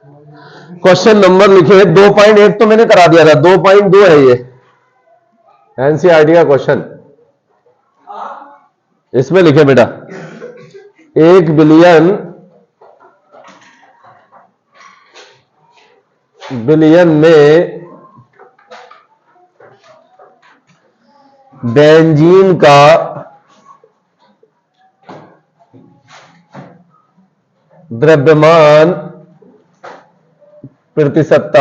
Question number लिखे 2.1 तो मैंने करा दिया था, 2.2 है ये एनसीईआरटी का क्वेश्चन। इसमें लिखे बेटा 1 बिलियन में बेंजीन का द्रव्यमान प्रतिशत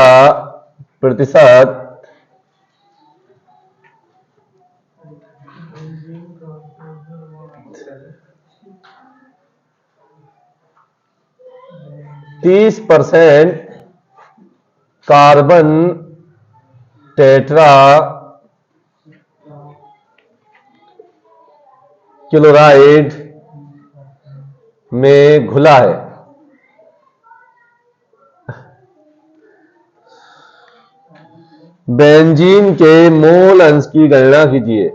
30% कार्बन टेट्रा क्लोराइड में घुला है। बेंजीन के मोल अंश की गणना कीजिए।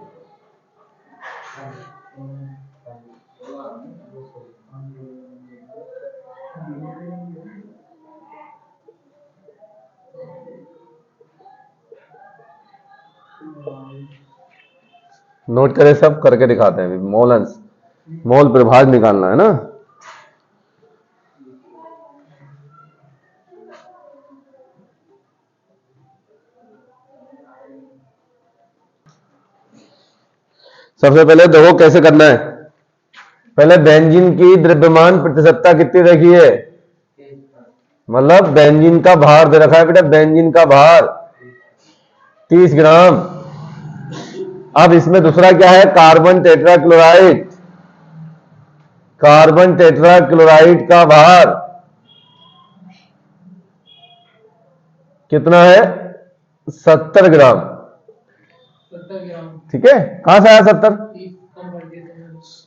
नोट करें, सब करके दिखाते हैं। मोल अंश, मोल प्रभाग निकालना है ना। सबसे पहले देखो कैसे करना है। पहले बेंजीन की द्रव्यमान प्रतिशतता कितनी रखी है, मतलब बेंजीन का भार दे रखा है बेटा, बेंजीन का भार 30 ग्राम। अब इसमें दूसरा क्या है, carbon tetra chloride. Carbon tetra chloride का भार कितना है, 70 ग्राम। ठीक है, कहां से आया 70?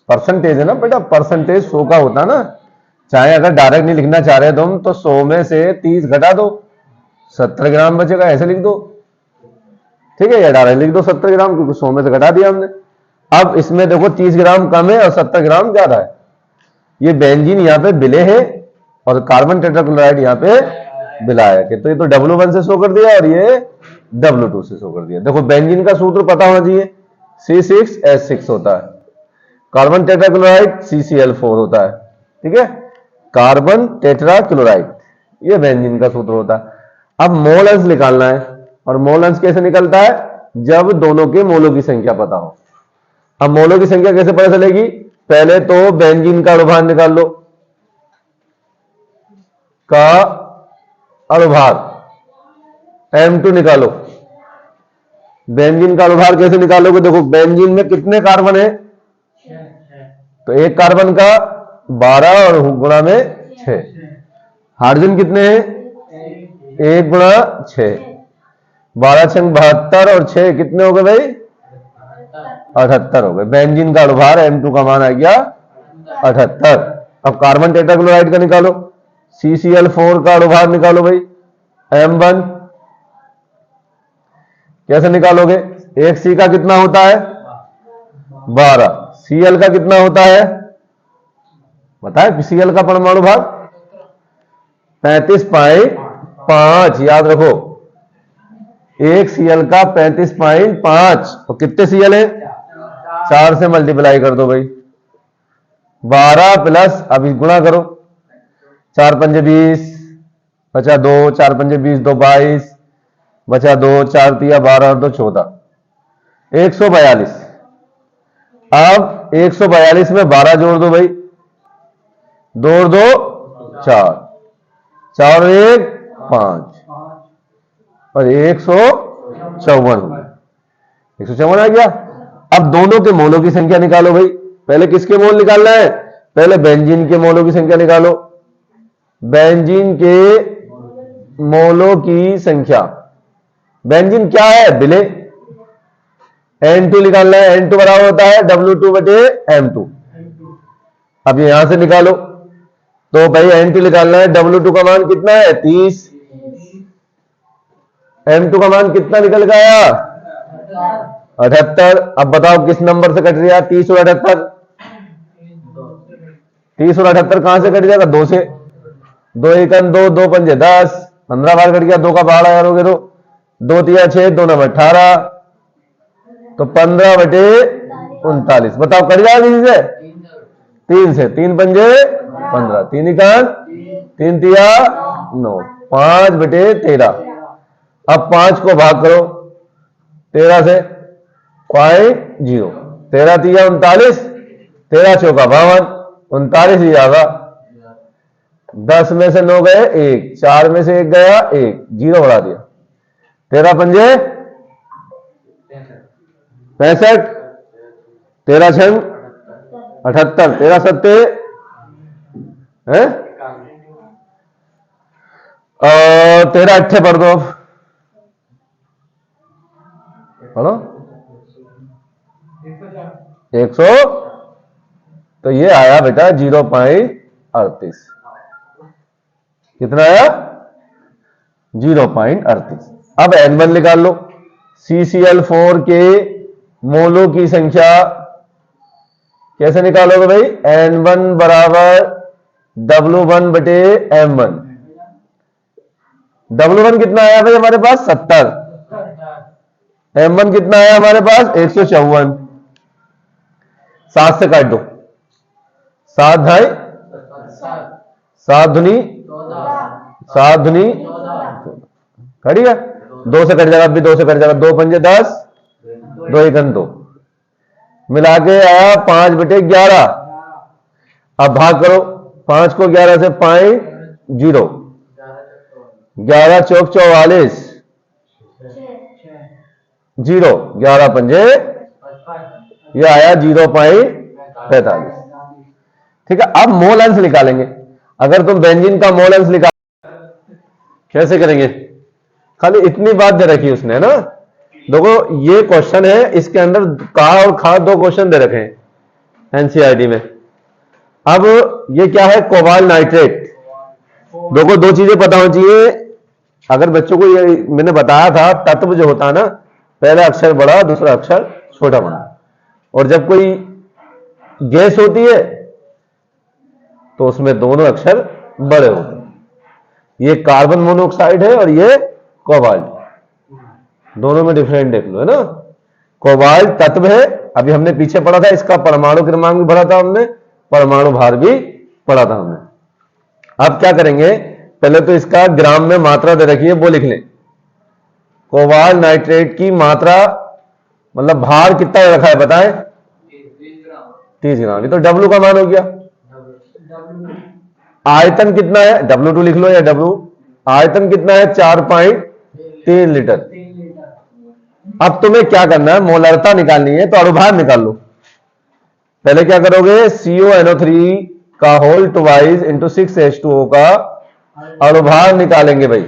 परसेंटेज है ना बेटा, परसेंटेज 100 का होता ना। चाहे अगर डायरेक्ट नहीं लिखना चाह रहे तुम तो 100 में से 30 घटा दो, 70 ग्राम बचेगा, ऐसे लिख दो। ठीक है, या डायरेक्ट लिख दो 70 ग्राम, क्योंकि 100 में से घटा दिया हमने। अब इसमें देखो 30 ग्राम कम है और 70 ग्राम ज्यादा है। ये बेंजीन यहाँ पे विलय है और कार्बन टेट्राक्लोराइड यहाँ पे विलायक है, तो ये तो W1 से शो कर दिया और ये W2 से शो कर दिया। देखो बेंजीन का सूत्र पता होना चाहिए, C6H6 होता है। कार्बन टेट्राक्लोराइड CCl4 होता है। ठीक है, कार्बन टेट्राक्लोराइड ये बेंजीन का सूत्र होता है। अब मोल अंश निकालना है, और मोल अंश कैसे निकलता है, जब दोनों के मोलों की संख्या पता हो। अब मोलों की संख्या कैसे पता चलेगी, पहले तो बेंजीन का अणुभार निकाल लो, का अणुभार M2 निकालो। बेंजीन का अणुभार कैसे निकालोगे, देखो बेंजीन में कितने कार्बन है, तो एक कार्बन का 12 और गुणा में 6। हाइड्रोजन कितने हैं, 1 गुणा 6, 12 छंग 72 और 6 कितने हो गए भाई, 78 हो गए। बेंजीन का अणुभार M2 का मान आ गया 78। अब कार्बन टेट्राक्लोराइड का निकालो, CCl4 का अणुभार निकालो भाई, M1। कैसे निकालोगे, एक C का कितना होता है 12, Cl का कितना होता है बताए, Cl का परमाणु भाग 35.5। याद रखो, एक Cl का 35.5, तो कितने Cl है, 4 से मल्टीप्लाई कर दो भाई, 12 प्लस, अभी गुणा करो, 4 पंजे 20, बचा 2, 4 पंजे 20, 2 22, बचा 2, 4 तिया 12 और 2 14, 142। अब 142 में 12 जोड़ दो भाई, 2 और 2 4, 4 और 1 5 और 154, 154 आ गया। अब दोनों के मोलों की संख्या निकालो भाई। पहले किसके मोल निकालना है, पहले बेंजीन के मोलों की संख्या निकालो। बेंजीन के मोलों की संख्या, बेंजीन क्या है, विलय। N2 निकालना है, N2 बराबर होता है W2 बटे M2। अब यहां से निकालो, तो भाई N2 निकालना है, W2 का मान कितना है 30, M2 का मान कितना निकल गया 78। अब बताओ किस नंबर से कट रहा, 30 और 78। 30 और 78 कहां से कट जाएगा, 2 से। 2 एकम 2, 2 पंजे 10, 15 बार कट गया, 2 का पहाड़ा करोगे तो 2 तिया 6, 2 नंबर 18, तो 15/39। बताओ कट जाएगा किसी से? 3 से, 3 पंजे 15, 3 इकान 3 तिया 9, 5/13। अब 5 को भाग करो 13 से, 0, 13 तिया 39, 13 चौका 52, 39 ही आएगा। 10 में से 9 गए 1, 4 में से 1 गया 1, 0 बढ़ा दिया। 13 पंजे 65, 13 छंग 78, 13 सत्ते है 13 अट्ठे पढ़ दो, पढ़ो 100, तो ये आया बेटा 0.38। कितना आया? 0.38। अब N1 निकाल लो। CCl4 के मोलों की संख्या कैसे निकालोगे भाई? N1 बराबर W1/M1। W1 कितना आया भाई हमारे पास? 70। M1 कितना आया हमारे पास? 154। 7 से काट दो, 7 ढाई 7 धुनी 7 धुनी कट गया। 2 से कट जाएगा, अभी 2 से कट जाएगा, 2 पंजे 10, 2 एकम 2, मिला के आया 5/11। अब भाग करो 5 को 11 से, 0, 11 चौक 44, 0, 11 पंजे, ये आया 0.45। ठीक है। अब मोल अंश निकालेंगे। अगर तुम बेंजीन का मोल अंश निकाल कैसे करेंगे? खाली इतनी बात दे रखी उसने, है ना। देखो ये क्वेश्चन है, इसके अंदर का और खा 2 क्वेश्चन दे रखे हैं एनसीईआरटी में। अब ये क्या है? Cobalt nitrate. देखो 2 चीजें पता होनी चाहिए। अगर बच्चों को ये मैंने बताया था, तत्व जो होता है ना, पहला अक्षर बड़ा, दूसरा अक्षर छोटा बना। और जब कोई गैस होती है तो उसमें दोनों अक्षर बड़े होते हैं। ये कार्बन मोनोऑक्साइड है और ये कोबाल्ट, दोनों में डिफरेंट देख लो, है ना। कोबाल्ट तत्व है, अभी हमने पीछे पढ़ा था, इसका परमाणु क्रमांक भी पढ़ा था हमने, परमाणु भार भी पढ़ा था हमने। अब क्या करेंगे? पहले तो इसका ग्राम में मात्रा दे रखी है, वो लिख लें। कोबाल्ट नाइट्रेट की मात्रा मतलब भार कितना रखा है बताएं? 30 ग्राम। ये तो W का मान हो गया। आयतन कितना है? W2 लिख लो, या W। आयतन कितना है? 4.3 लीटर। अब तुम्हें क्या करना है? मोलरता निकालनी है, तो अणुभार निकाल लो। पहले क्या करोगे? CONO3 का होल ट्वाइस इंटू 6H2O का अणुभार निकालेंगे भाई।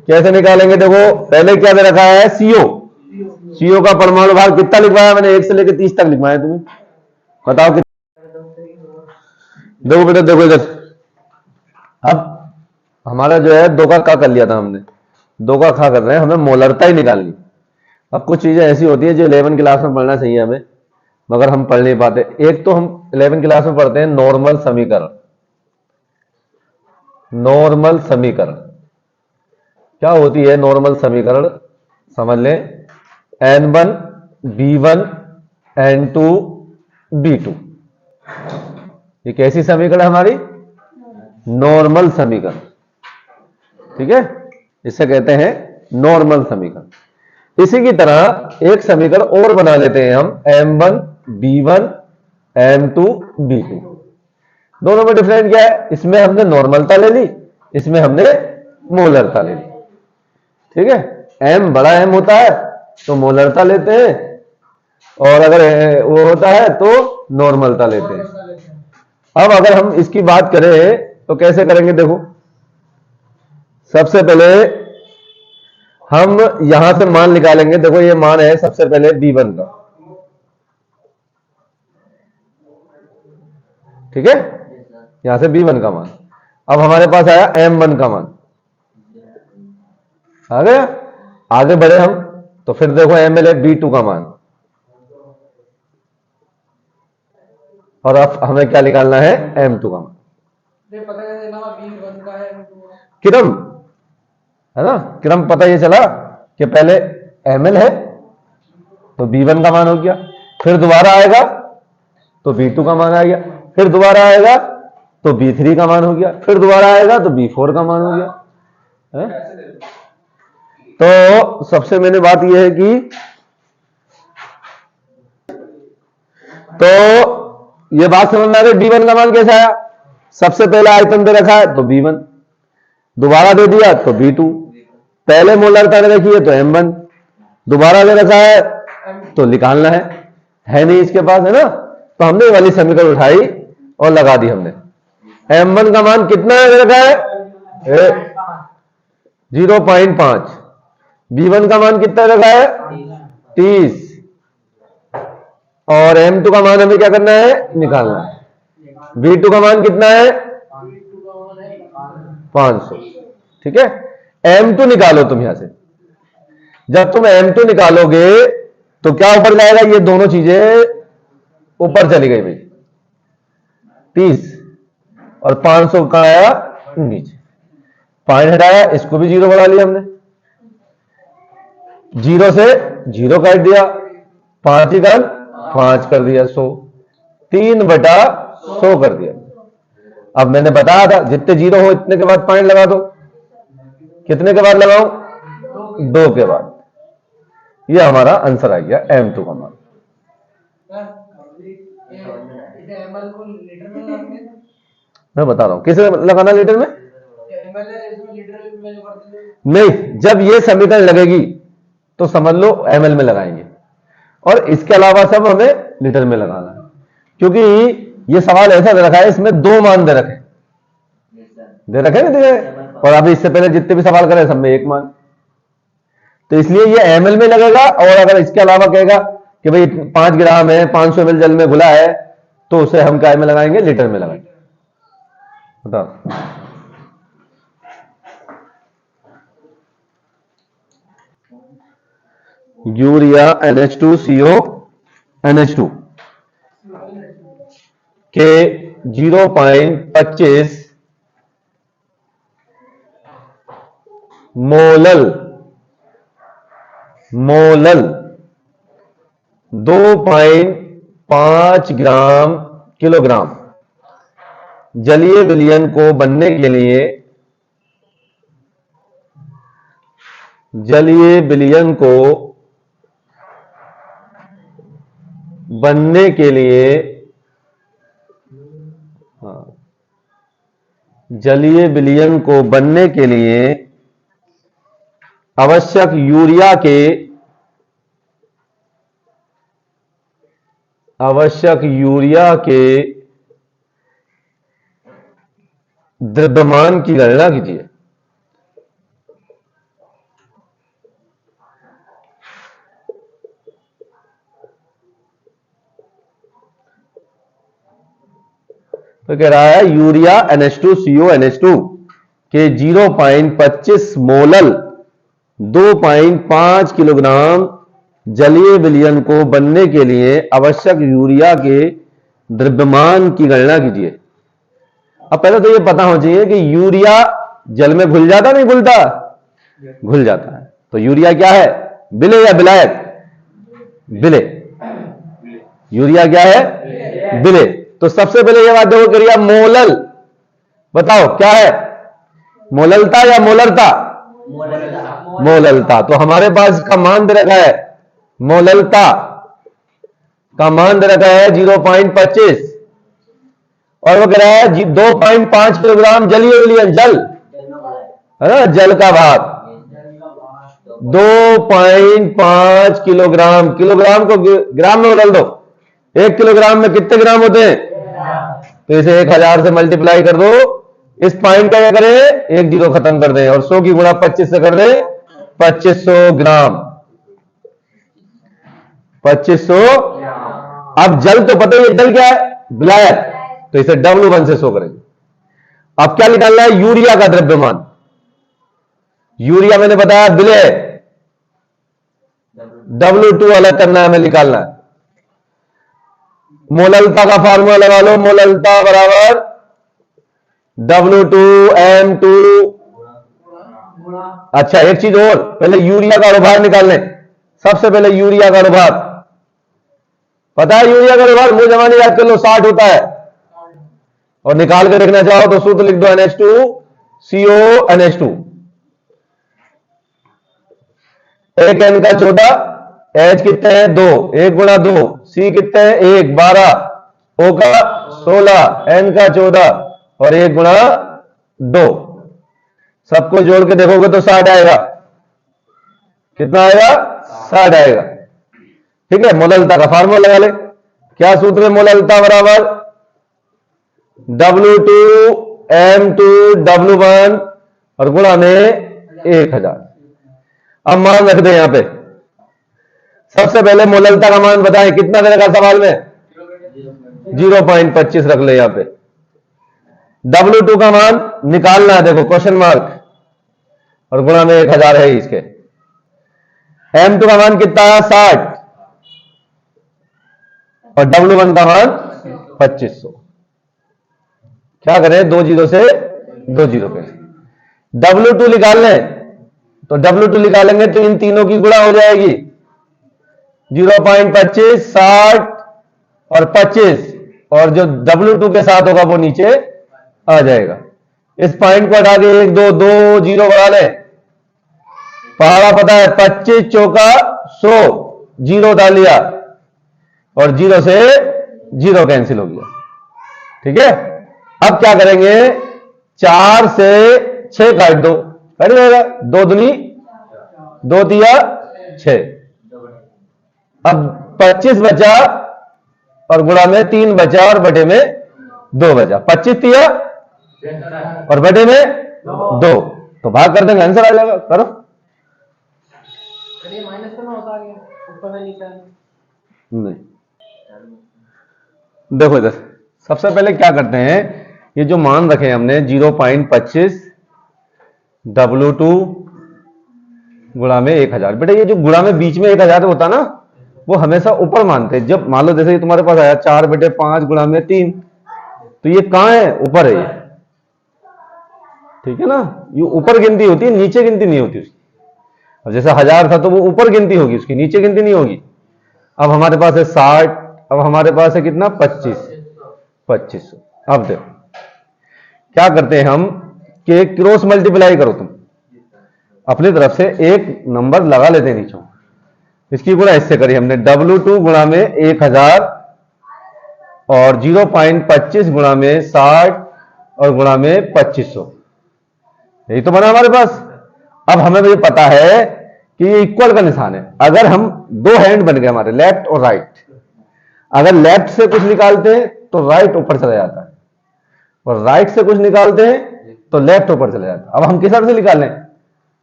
कैसे निकालेंगे? देखो पहले क्या दे रखा है? CO का परमाणु भार कितना लिखवाया मैंने? 1 से लेकर 30 तक लिखवाया। तुम्हें बताओ कितना? देखो बेटा, देखो इधर। अब हमारा जो है 2 का कर लिया था हमने, 2 का खा कर रहे हैं, हमें मोलरता ही निकालनी। अब कुछ चीजें ऐसी होती है जो 11 क्लास में पढ़ना चाहिए हमें, मगर हम पढ़ नहीं पाते। एक तो हम 11 क्लास में पढ़ते हैं नॉर्मल समीकरण। नॉर्मल समीकरण क्या होती है? नॉर्मल समीकरण समझ लें, N1 B1 N2 B2। ये कैसी समीकरण है हमारी? नॉर्मल समीकरण। ठीक है, इसे कहते हैं नॉर्मल समीकरण। इसी की तरह एक समीकरण और बना लेते हैं हम, M1 B1 M2 B2। दोनों में डिफरेंट क्या है? इसमें हमने नॉर्मलता ले ली, इसमें हमने मोलरता ले ली। ठीक है, M बड़ा M होता है तो मोलरता लेते हैं, और अगर वो होता है तो नॉर्मलता लेते हैं। अब अगर हम इसकी बात करें तो कैसे करेंगे? देखो सबसे पहले हम यहां से मान निकालेंगे। देखो ये मान है सबसे पहले B1 का, ठीक है, यहां से B1 का मान। अब हमारे पास आया M1 का मान, आ गया। आगे बढ़े हम तो फिर देखो ML B2 का मान, और अब हमें क्या निकालना है? M2 का मान। क्रम है ना, क्रम पता ये चला कि पहले ml है तो B1 का मान हो गया, फिर दोबारा आएगा तो B2 का मान आ गया, फिर दोबारा आएगा तो B3 का मान हो गया, फिर दोबारा आएगा तो B4 का मान हो गया है? तो सबसे मैंने बात यह है कि तो ये बात समझ में आ गई B1 का मान कैसे आया, सबसे पहले आयतन दे रखा है तो B1, दोबारा दे दिया तो B2, पहले मोलरता दे रखी है तो M1, दोबारा दे रखा है तो निकालना है नहीं इसके पास है ना, तो हमने ये वाली समीकरण उठाई और लगा दी हमने। M1 का मान कितना है दे रखा है 0.5, B1 का मान कितना रखा है 30, और M2 का मान हमें क्या करना है निकालना है। B2 का मान कितना है 500, ठीक है। M2 निकालो तुम यहां से, जब तुम M2 निकालोगे तो क्या ऊपर जाएगा, ये दोनों चीजें ऊपर चली गई भाई, 30 और 500 का आया नीचे, 5 हटाया, इसको भी 0 बढ़ा लिया हमने, 0 से 0 काट दिया, 5 ही कर 5 कर दिया 100, 3/100 कर दिया। अब मैंने बताया था जितने 0 हो इतने के बाद पॉइंट लगा दो, कितने के बाद लगाओ 2 के बाद, ये हमारा आंसर आ गया M2 का मान। मैं बता रहा हूं किसे लगाना लीटर में, नहीं, जब ये समीकरण लगेगी तो समझ लो ml में लगाएंगे, और इसके अलावा सब हमें लीटर में लगाना है, क्योंकि ये सवाल ऐसा दे रखा है, इसमें 2 मान दे रखे ना दे, और अभी इससे पहले जितने भी सवाल करे सब में 1 मान, तो इसलिए ये ml में लगेगा, और अगर इसके अलावा कहेगा कि भाई 5 ग्राम है 500 ml जल में घुला है तो उसे हम क्या में लगाएंगे, लीटर में लगाएंगे। बताओ यूरिया NH2CO NH2 के 0.25 मोलल 2.5 ग्राम किलोग्राम जलीय विलयन को बनने के लिए, जलीय विलयन को बनने के लिए, जलीय विलयन को बनने के लिए आवश्यक यूरिया के द्रव्यमान की गणना कीजिए। तो कह रहा है यूरिया NH2CO NH2 के 0.25 मोलल 2.5 किलोग्राम जलीय विलयन को बनने के लिए आवश्यक यूरिया के द्रव्यमान की गणना कीजिए। अब पहले तो ये पता होना चाहिए कि यूरिया जल में घुल जाता नहीं घुलता, घुल जाता है, तो यूरिया क्या है, विलेय या विलायक, विलेय, यूरिया क्या है विलेय। तो सबसे पहले ये बात देखो करिए, मोलल बताओ क्या है, मोललता या मोलरता, मोललता। तो हमारे पास का मान दे रखा है, मोललता का मान दे रखा है 0.25, और वो कह रहा है 2.5 किलोग्राम जलीय विलयन, जल है ना, जल का भाग 2.5 किलोग्राम, किलोग्राम को ग्राम में बदल दो, 1 किलोग्राम में कितने ग्राम होते हैं, तो इसे 1000 से मल्टीप्लाई कर दो, इस पॉइंट का क्या करें, 1 0 खत्म कर दें, और 100 की गुणा 25 से कर दें, 2500 ग्राम, 2500। अब जल तो पता ही, जल क्या है विलायक, तो इसे W1 से 100 करेंगे। अब क्या निकालना है, यूरिया का द्रव्यमान, यूरिया मैंने बताया विलेय, W2 अलग करना है, हमें निकालना है। मोललता का फार्मूला लगा लो, मोललता बराबर W2M2। अच्छा एक चीज और, पहले यूरिया का अनुभार निकाल लें। सबसे पहले यूरिया का अनुभार पता है, यूरिया का अनुभार मुंह जमाने याद कर लो, 60 होता है। और निकाल के रखना चाहो तो सूत्र लिख दो NH2CO NH2। एक N का छोटा, H कितने हैं 2, 1 गुणा 2, C कितने हैं 1 12, O का 16, N का 14 और 1 गुणा 2। सबको जोड़ के देखोगे तो 60 आएगा। कितना आएगा? 60 आएगा। ठीक है, मोललता का फार्मूला लगा ले। क्या सूत्र है? मोललता बराबर W2M2W1 और गुणा में 1000। अब मान रख दे यहां पे। सबसे पहले मोललता का मान बताएं, कितना देगा सवाल में? 0.25 रख ले यहां पे। W2 का मान निकालना है, देखो क्वेश्चन मार्क, और गुणा में 1000 है इसके। M2 का मान कितना है? 60 और W1 का मान 2500। क्या करें? 2 जीरो से 2 जीरो पे W2 निकाल लें, तो W2 निकालेंगे तो इन तीनों की गुणा हो जाएगी। 0.25 60 और 25, और जो W2 के साथ होगा वो नीचे आ जाएगा। इस पॉइंट को हटा के 1 2 2 जीरो बढ़ा लें। पहाड़ा पता है 25 चौका 100, जीरो डाल लिया और जीरो से जीरो कैंसिल हो गया। ठीक है, अब क्या करेंगे? 4 से 6 काट दो, कट जाएगा। 2 दूनी 2 दिया 6। अब 25 बचा और गुणा में 3 बचा और बटे में 2 बचा। 25 दिया और बटे में 2, तो भाग कर देंगे, आंसर आ जाएगा। करो। माइनस तो ना होता है ऊपर से नीचे नहीं। देखो इधर सबसे पहले क्या करते हैं, ये जो मान रखे हमने 0.25 W2 गुणा में 1000। बेटा ये जो गुणा में बीच में 1000 होता ना, वो हमेशा ऊपर मानते हैं। जब मान लो जैसे तुम्हारे पास आया 4/5 गुणा में 3, तो ये कहां है? ऊपर है ये। ठीक है ना, ये ऊपर गिनती होती है, नीचे गिनती नहीं होती उसकी। अब जैसे 1000 था तो वो ऊपर गिनती होगी उसकी, नीचे गिनती नहीं होगी। अब हमारे पास है 60, अब हमारे पास है कितना? 2500। अब देखो क्या करते हैं हम कि क्रॉस मल्टीप्लाई करो तुम अपनी तरफ से, एक नंबर लगा लेते हैं नीचे। इसकी गुणा इससे करी हमने, W2 गुणा में 1000 और 0.25 गुणा में 60 और गुणा में 2500। यही तो बना हमारे पास। अब हमें ये पता है कि ये इक्वल का निशान है। अगर हम दो हैंड बन गए हमारे, लेफ्ट और राइट, अगर लेफ्ट से कुछ निकालते हैं तो राइट ऊपर चला जाता है, और राइट से कुछ निकालते हैं तो लेफ्ट ऊपर चला जाता है। अब हम किस तरह से निकालें?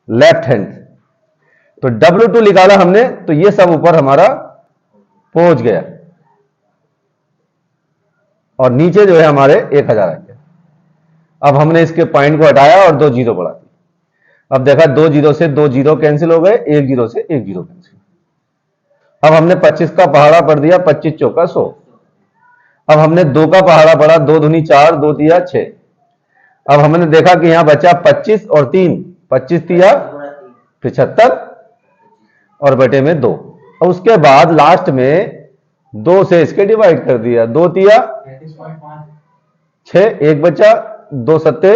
Left hand. तो W2 निकाला हमने, तो ये सब ऊपर हमारा पहुंच गया, और नीचे जो है हमारे 1000 आ गया। अब हमने इसके पॉइंट को हटाया और 2 जीरो बढ़ा दी। अब देखा 2 जीरो से 2 जीरो कैंसिल हो गए, 1 जीरो से 1 जीरो कैंसिल। अब हमने 25 का पहाड़ा पढ़ दिया, 25 चौका 100। अब हमने 2 का पहाड़ा पढ़ा, 2 दूनी 4, 2 दिया 6। अब हमने देखा कि यहां बचा 25 और 3, 25 दिया 75 और बटे में 2। और उसके बाद लास्ट में 2 से इसके डिवाइड कर दिया, 2 दिया 6, 1 बचा, 2 सत्ते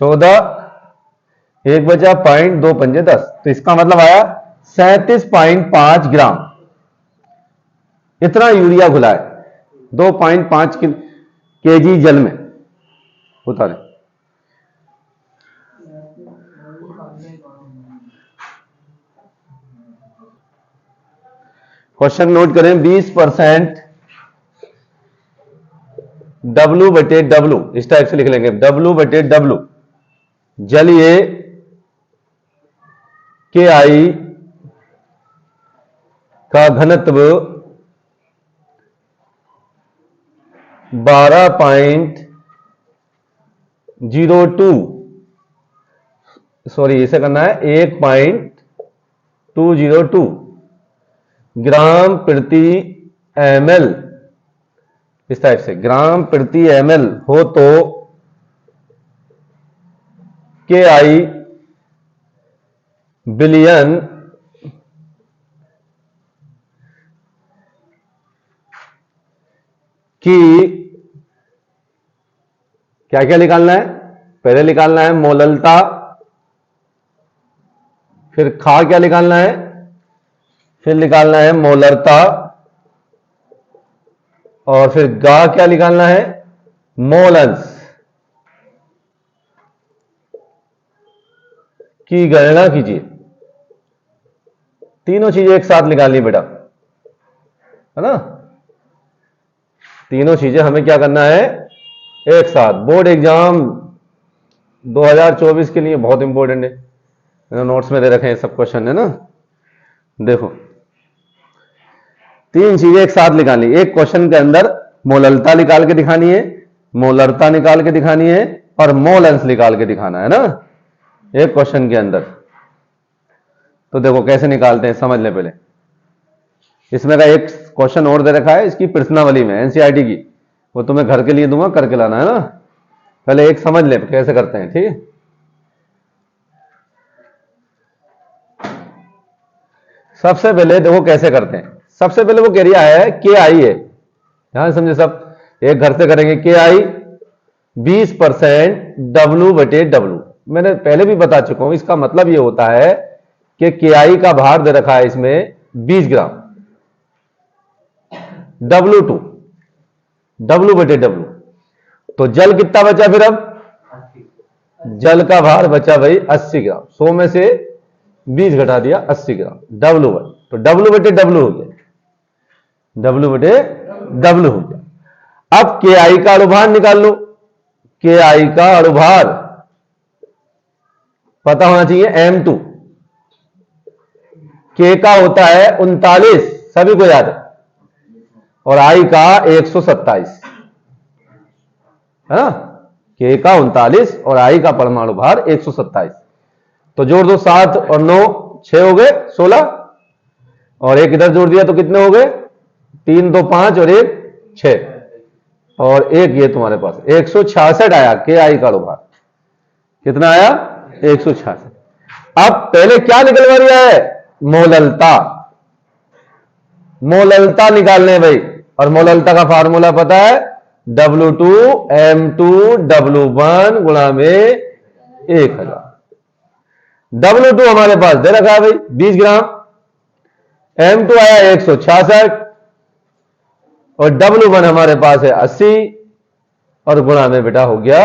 14, 1 बचा 0.2 पंजे 10। तो इसका मतलब आया 37.5 ग्राम। इतना यूरिया घुला है 2.5 केजी जल में उतारे। क्वेश्चन नोट करें, 20% W/W, इस टाइप से लिख लेंगे, W/W जलीय KI का घनत्व 12.02, सॉरी इसे करना है 1.202 ग्राम प्रति ml, इस टाइप से ग्राम प्रति ml हो तो के आई बिलियन की क्या क्या निकालना है? पहले निकालना है मोललता, फिर खा क्या निकालना है? फिर निकालना है मोलरता, और फिर गा क्या निकालना है? मोलंस की गणना कीजिए। तीनों चीजें एक साथ निकालनी बेटा, है ना? तीनों चीजें हमें क्या करना है? एक साथ। बोर्ड एग्जाम 2024 के लिए बहुत इंपॉर्टेंट है, नोट्स में दे रखे हैं सब क्वेश्चन, है ना? देखो, तीन चीजें एक साथ निकालनी। एक क्वेश्चन के अंदर मोललता निकाल के दिखानी है, मोलरता निकाल के दिखानी है, और मोलंस निकाल के दिखाना है ना, एक क्वेश्चन के अंदर। तो देखो कैसे निकालते हैं, समझ ले पहले। इसमें का एक क्वेश्चन और दे रखा है इसकी प्रश्नावली में, एनसीईआरटी की, वो तुम्हें घर के लिए दूंगा, करके लाना है ना। पहले एक समझ ले कैसे करते हैं, ठीक है? सबसे पहले देखो कैसे करते हैं। सबसे पहले वो कह रहा है के आई है, ध्यान समझे सब। एक घर से करेंगे के आई 20% डब्ल्यू बटे डब्ल्यू। मैंने पहले भी बता चुका हूं, इसका मतलब ये होता है कि के आई का भार दे रखा है इसमें 20 ग्राम, W2 डब्ल्यू बटे डब्ल्यू। तो जल कितना बचा फिर? अब जल का भार बचा भाई 80 ग्राम, 100 में से 20 घटा दिया, 80 ग्राम W1। तो W बटे डब्ल्यू हो गया, W बटे डब्ल्यू हो गया। अब के आई का अणुभार निकाल लो। के आई का अणुभार पता होना चाहिए, M2। के का होता है 39, सभी को याद है, और आई का 127, है ना? के का 39 और आई का परमाणु भार 127। तो जोड़ दो, 7 और 9 6 हो गए 16, और एक इधर जोड़ दिया तो कितने हो गए? 3 2 5 और 1 6, और एक ये तुम्हारे पास 166 आया के आई का अणुभार। कितना आया? 166। अब पहले क्या निकलवा दिया है? मोललता। मोललता निकालने भाई, और मोललता का फार्मूला पता है, W2 M2 W1 गुणा में 1000। W2 हमारे पास दे रखा है भाई 20 ग्राम, M2 आया 166, और W1 हमारे पास है 80, और गुणा में बेटा हो गया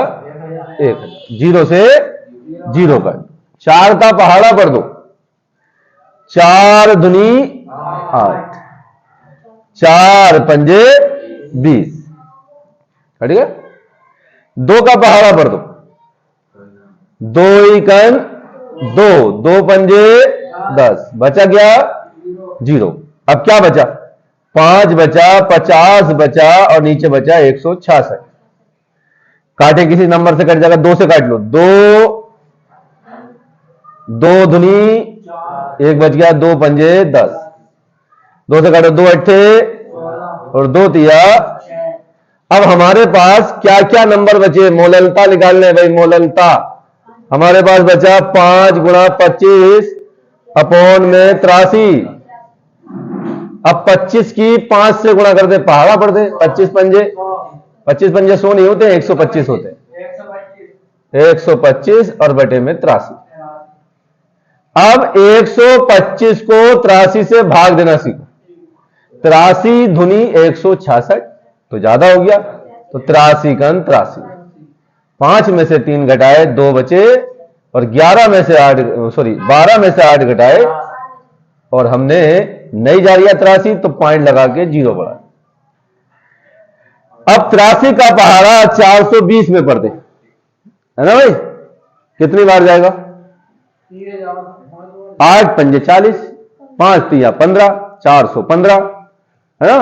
1000। जीरो से जीरो कर, 4 का पहाड़ा पढ़ दो, 4 दूनी 8, 4 पंजे 20, ठीक है? 2 का पहाड़ा पढ़ दो, 2 इकन 2, 2 पंजे 10, बचा क्या? 0। अब क्या बचा? 5 बचा, 50 बचा, और नीचे बचा 166। काटे किसी नंबर से कट जाएगा, 2 से काट लो, 2 दूनी 1 बच गया, 2 पंजे 10, 2 से काटो, 2 अट्ठे और 2 तिया। अब हमारे पास क्या क्या नंबर बचे? मोललता निकालने भाई, मोललता हमारे पास बचा 5 गुणा 25 अपॉन में 83। अब 25 की 5 से गुणा कर दे, पहाड़ा पढ़ दे, 25 पंजे 100 नहीं होते, 125 होते, 125 और बटे में 83। अब 125 को 83 से भाग देना सीखो, 83 दूनी 166, तो ज्यादा हो गया, तो 83 का 83। 5 में से 3 घटाए 2 बचे, और 11 में से 8 सॉरी 12 में से 8 घटाए, और हमने नहीं जा रही 83, तो पॉइंट लगा के 0 बढ़ा। अब 83 का पहाड़ा 420 में पढ़ दे, है ना भाई? कितनी बार जाएगा? 8 पंजे 40, 5 तिया 15, 415, है ना?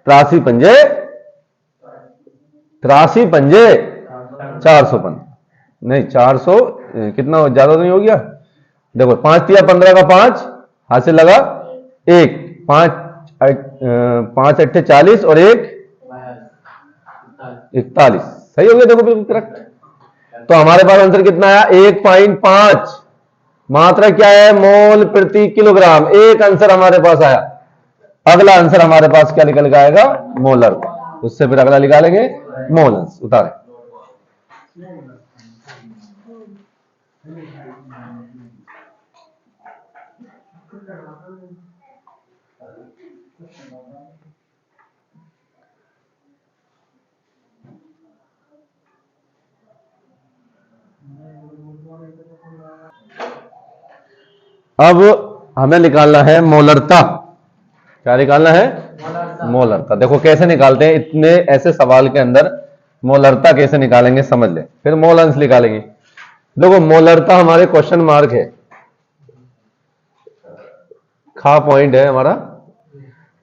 83 पंजे 415, नहीं 400 कितना ज्यादा तो नहीं हो गया? देखो 5 तिया 15 का 5 हाथ से लगा, 1 5 अट्ठे 40 और 1 41, सही हो गया। देखो बिल्कुल करेक्ट। तो हमारे पास आंसर कितना आया 1.5। मात्रा क्या है मोल प्रति किलोग्राम। एक आंसर हमारे पास आया। अगला आंसर हमारे पास क्या निकल के आएगा मोलर। उससे फिर अगला निकालेंगे मोलस। उतारे अब हमें निकालना है मोलरता। क्या निकालना है मोलरता। देखो कैसे निकालते हैं इतने ऐसे सवाल के अंदर मोलरता कैसे निकालेंगे समझ ले, फिर मोल अंश निकालेंगे। देखो मोलरता हमारे क्वेश्चन मार्क है, खा पॉइंट है हमारा।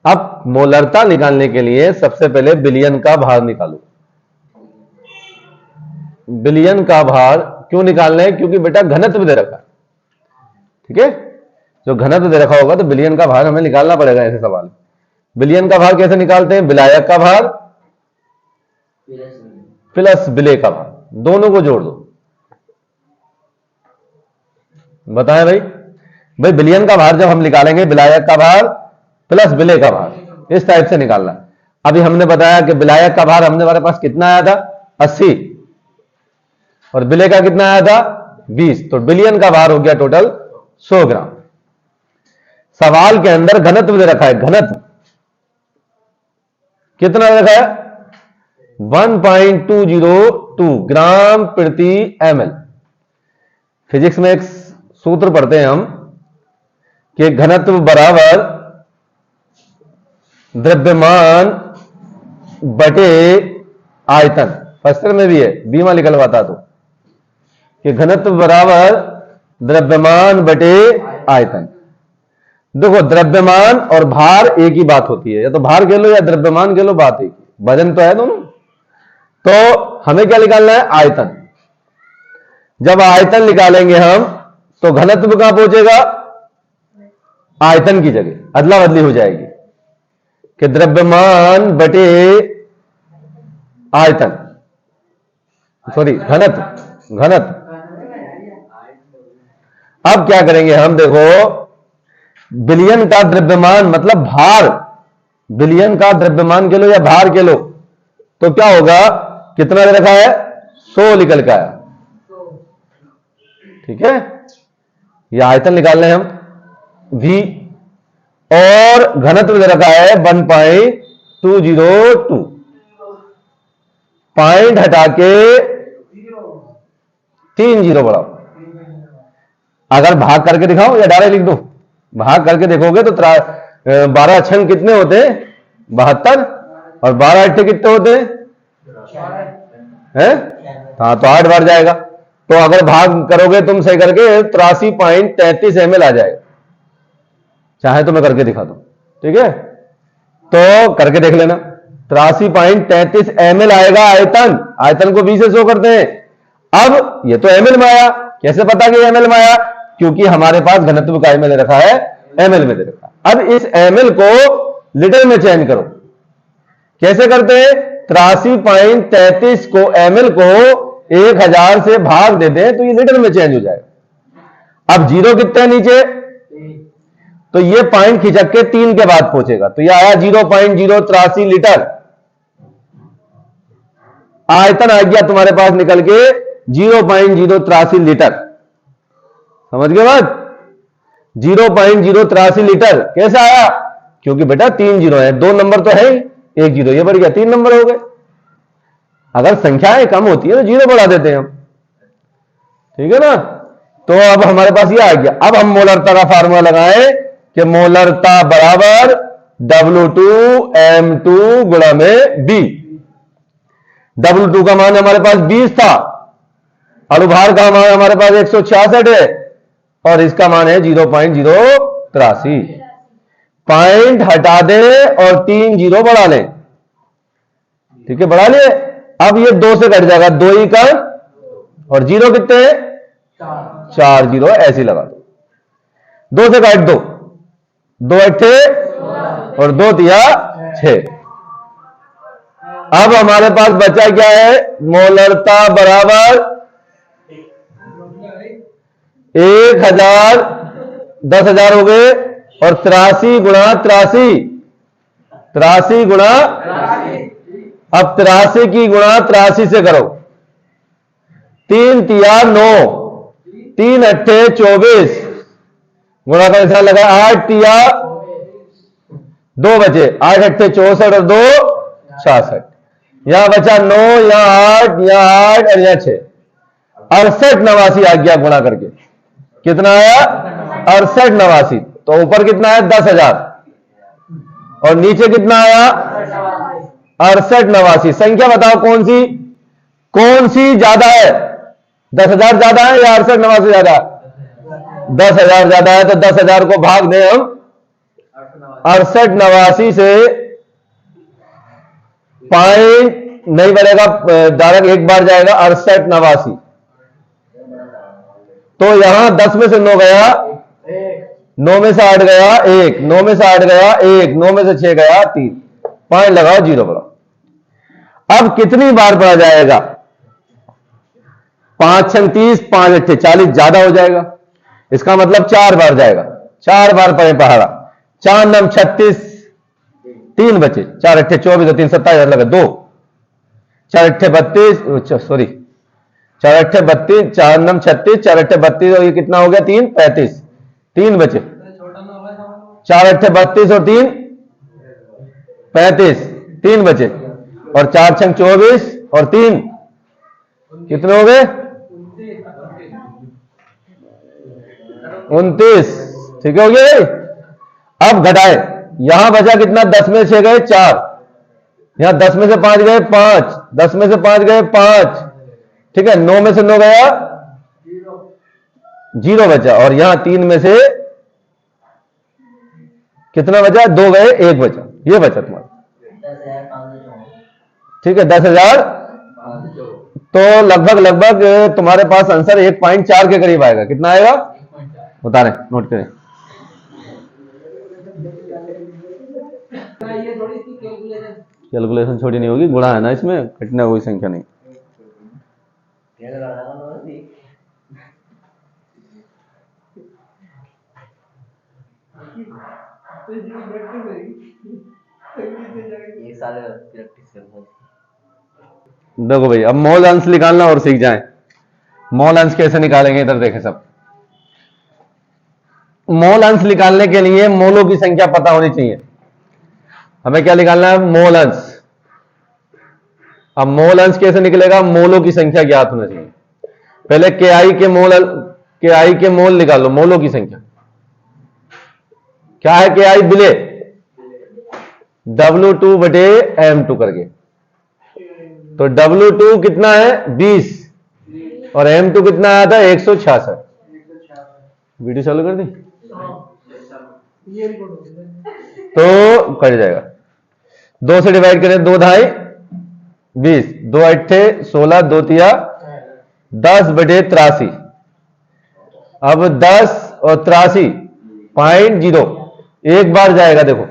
अब मोलरता निकालने के लिए सबसे पहले बिलियन का भार निकालो। बिलियन का भार क्यों निकालना है? क्योंकि बेटा घनत्व दे रखा है, ठीक है। जो घनत्व दे रखा होगा तो बिलियन का भार हमें निकालना पड़ेगा ऐसे सवाल। बिलियन का भार कैसे निकालते हैं? विलायक का भार प्लस विलेय का भार, दोनों को जोड़ दो। बताएं भाई। भाई बिलियन का भार जब हम निकालेंगे विलायक का भार प्लस विलेय का भार, इस टाइप से निकालना। अभी हमने बताया कि विलायक का भार हमारे पास कितना आया था 80 और विलेय का कितना आया था 20, तो बिलियन का भार हो गया टोटल 100 ग्राम। सवाल के अंदर घनत्व दे रखा है, घनत्व कितना रखा है 1.202 ग्राम प्रति ml। फिजिक्स में एक सूत्र पढ़ते हैं हम कि घनत्व बराबर द्रव्यमान बटे आयतन। फर्स्ट ईयर में भी है, बीमा निकलवाता तो कि घनत्व बराबर द्रव्यमान बटे आयतन। देखो द्रव्यमान और भार एक ही बात होती है, या तो भार कह लो या द्रव्यमान कह लो, बात एक ही, वजन तो है दोनों। तो हमें क्या निकालना है आयतन। जब आयतन निकालेंगे हम तो घनत्व कहां पहुंचेगा आयतन की जगह, अदला बदली हो जाएगी कि द्रव्यमान बटे आयतन, सॉरी घनत्व। घनत्व अब क्या करेंगे हम, देखो बिलियन का द्रव्यमान मतलब भार, बिलियन का द्रव्यमान के लो या भार के लो, तो क्या होगा, कितना दे रखा है 100 निकल का आया, ठीक है। यह आयतन निकालने हम V, और घनत्व दे रखा है 1.202। पॉइंट हटा के 3 जीरो बढ़ाओ। अगर भाग करके दिखाओ या डायरेक्ट लिख दो, भाग करके देखोगे तो 12 छंग कितने होते हैं 72, और 12 अट्ठे कितने होते हैं? हाँ तो 8 बार जाएगा। तो अगर भाग करोगे तुम सही करके 83.33 ml आ जाएगा। चाहे तो मैं करके दिखा दूं, ठीक है, तो करके देख लेना। 83.33 ml आएगा आयतन। आयतन को 20 से 100 करते हैं। अब ये तो ml में आया, कैसे पता कि ml में आया? क्योंकि हमारे पास घनत्व का में दे रखा है, ml में दे रखा है। अब इस ml को लीटर में चेंज करो। कैसे करते हैं? 83.33 को ml को 1000 से भाग देते हैं तो ये लीटर में चेंज हो जाएगा। अब जीरो कितने नीचे, तो ये पॉइंट खिंचक के 3 के बाद पहुंचेगा, तो ये आया 0.083 लीटर। आयतन आ गया तुम्हारे पास निकल के 0.083 लीटर। समझ गए बात? 0.083 लीटर कैसे आया? क्योंकि बेटा 3 जीरो है, 2 नंबर तो है ही, 1 जीरो ये बढ़ गया, 3 नंबर हो गए। अगर संख्याएं कम होती है तो जीरो बढ़ा देते हैं हम, ठीक है ना। तो अब हमारे पास ये आ गया। अब हम मोलरता का फार्मूला लगाएं कि मोलरता बराबर W2M2 गुणा में B। W2 का मान हमारे पास 20 था, अनुभार का मान हमारे पास 166 है, और इसका मान है 0.083। पॉइंट हटा दे और 3 जीरो बढ़ा लें, ठीक है, बढ़ा लिए। अब ये 2 से कट जाएगा, 2 ही का, और जीरो कितने हैं 4 जीरो, ऐसे लगा दो। 2 से काट दो, 2 अट्ठे और 2 तिया 6। अब हमारे पास बचा क्या है, मोलरता बराबर 1000 10,000 हो गए, और 83 गुणा 83, 83 गुणा, अब 83 की गुणा 83 से करो, 3 तिया 9, 3 अट्ठे 24, गुणा का निशान लगा, 8 तिया 2 बचे, 8 अट्ठे 64 और 2 66, यहां बचा 9, यहां 8, यहां 8 और यहां 6, 68 89 आ गया गुणा करके, कितना आया 68 89, तो ऊपर कितना है 10,000 और नीचे कितना आया 68 89, संख्या बताओ कौन सी ज्यादा है, 10,000 ज्यादा है या 68 89 ज्यादा, 10,000 ज्यादा है, तो 10,000 को भाग दें हम 68 89 से, पॉइंट नहीं बढ़ेगा, डायरेक्ट एक बार जाएगा 68 89, तो यहां 10 में से 9 गया, 9 में से 8 गया 1, 9 में से 8 गया 1, 9 में से 6 गया 3, पॉइंट लगाओ, जीरो बढ़ाओ। अब कितनी बार बढ़ा जाएगा, 5 छंग 30, 5 अट्ठे 40, ज्यादा हो जाएगा, इसका मतलब 4 बार जाएगा, 4 बार पड़े पहाड़ा, 4 नम 36, 3 बचे, 4 अट्ठे 24 और 3 27 लगा 2, 4 अट्ठे 32, सॉरी 4 अट्ठे 32, 4 नम 36, 4 अट्ठे 32 और ये कितना हो गया 3 35, 3 बचे, 4 अट्ठे 32 और 3 35, 3 बचे, और 4 छंग 24 और 3 कितने हो गए 29, ठीक है हो गया भाई। अब घटाए, यहां बचा कितना, 10 में से 6 गए 4, यहां 10 में से 5 गए 5, 10 में से 5 गए 5, ठीक है, 9 में से 9 गया 0 बचा, और यहां 3 में से कितना बचा, 2 गए 1 बचा, ये बचा तुम्हारा, ठीक है 10,000, तो लगभग तुम्हारे पास आंसर 1.4 के करीब आएगा, कितना आएगा बता रहे, नोट करें, कैलकुलेशन छोटी नहीं होगी, गुणा है ना इसमें, कटने कोई संख्या नहीं, देखो भाई अब मोल अंश निकालना और सीख जाएं, मोल अंश कैसे निकालेंगे, इधर देखें सब, मोल अंश निकालने के लिए मोलों की संख्या पता होनी चाहिए, हमें क्या निकालना है मोल अंश। अब मोल अंश कैसे निकलेगा, मोलों की संख्या ज्ञात होना चाहिए, पहले के आई के मोल निकाल लो, मोलों की संख्या क्या है, के आई बिले W2 बटे M2 करके, तो W2 कितना है 20 और M2 कितना आया था 166, वीडियो चालू कर दी तो कट जाएगा, 2 से डिवाइड करें, 2 ढाई 20, 2 अट्ठे 16, 2 तिया 10 बटे 83, अब 10 और 83.0 एक बार जाएगा, देखो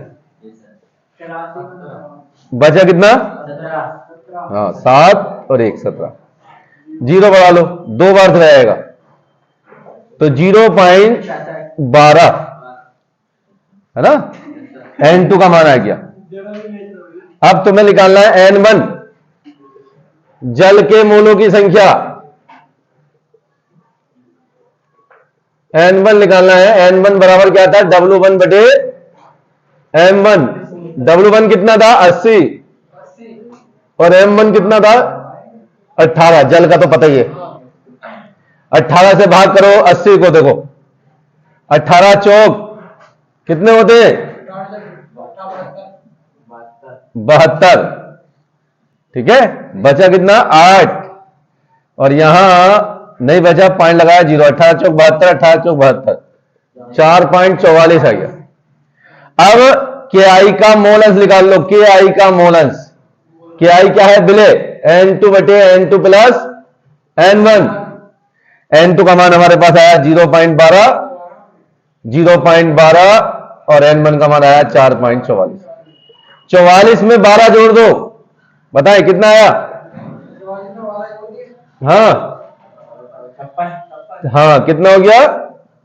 बचा कितना, हाँ 7 और 1 17, 0 बढ़ा लो, 2 बार से जाएगा तो 0.12 है ना, N2 का मान आ गया। अब तुम्हें निकालना है N1, जल के मोलों की संख्या, N1 निकालना है, N1 बराबर क्या था W1 बटे M1, W1 कितना था 80 और M1 कितना था 18, जल का तो पता ही है, 18 से भाग करो 80 को, देखो 18 चौक कितने होते हैं 72, ठीक है, बचा कितना 8 और यहां नहीं बचा, पॉइंट लगाया 0, 18 चौक 72, 18 चौक 72, 4.44 आ गया। अब के आई का मोल अंश निकाल लो, के आई का मोल अंश, के आई क्या है बिले N2 बटे N2 प्लस N1, N2 का मान हमारे पास आया 0.12 और N1 का मान आया 4.44, 44 में 12 जोड़ दो, बताएं कितना आया, हाँ हाँ कितना हो गया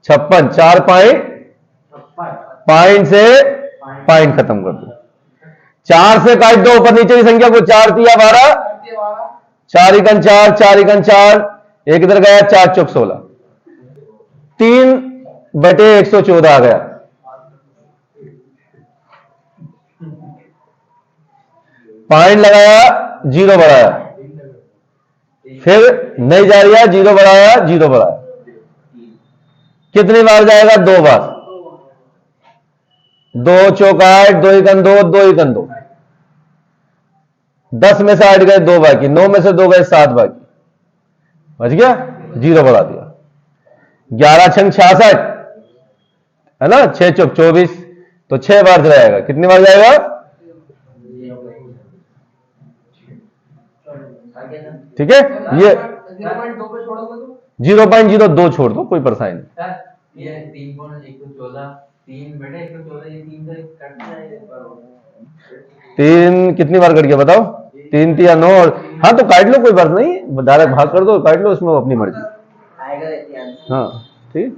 56, 4 पॉइंट से पॉइंट खत्म कर दो, 4 से काट दो ऊपर नीचे की संख्या को, 4 दिया 12, 4 इकन 4, 4 इकन 4, एक इधर गया 4 चौक 16, 3/114 आ गया। पॉइंट लगाया, जीरो बढ़ाया, फिर नहीं जा रहा, जीरो बढ़ाया, जीरो बढ़ाया, कितनी बार जाएगा 2 बार, 2 चौक 8, 2 इकन 2, 2 इकन 2, 10 में से 8 गए 2 बाकी, 9 में से 2 गए 7 बाकी, बच गया, जीरो बढ़ा दिया, 11 छंग 66 है ना, 6 चौक 24, तो 6 बार जाएगा, कितनी बार जाएगा, ठीक है, ये 0.02 छोड़ दो, कोई परेशानी नहीं, ये 3.114, 3/114, ये 3 से कट जाएगा, 3 कितनी बार कट गया बताओ, 3 या 9, हाँ तो काट लो, कोई बात नहीं, डायरेक्ट भाग कर दो, काट लो, उसमें अपनी मर्जी, हाँ ठीक।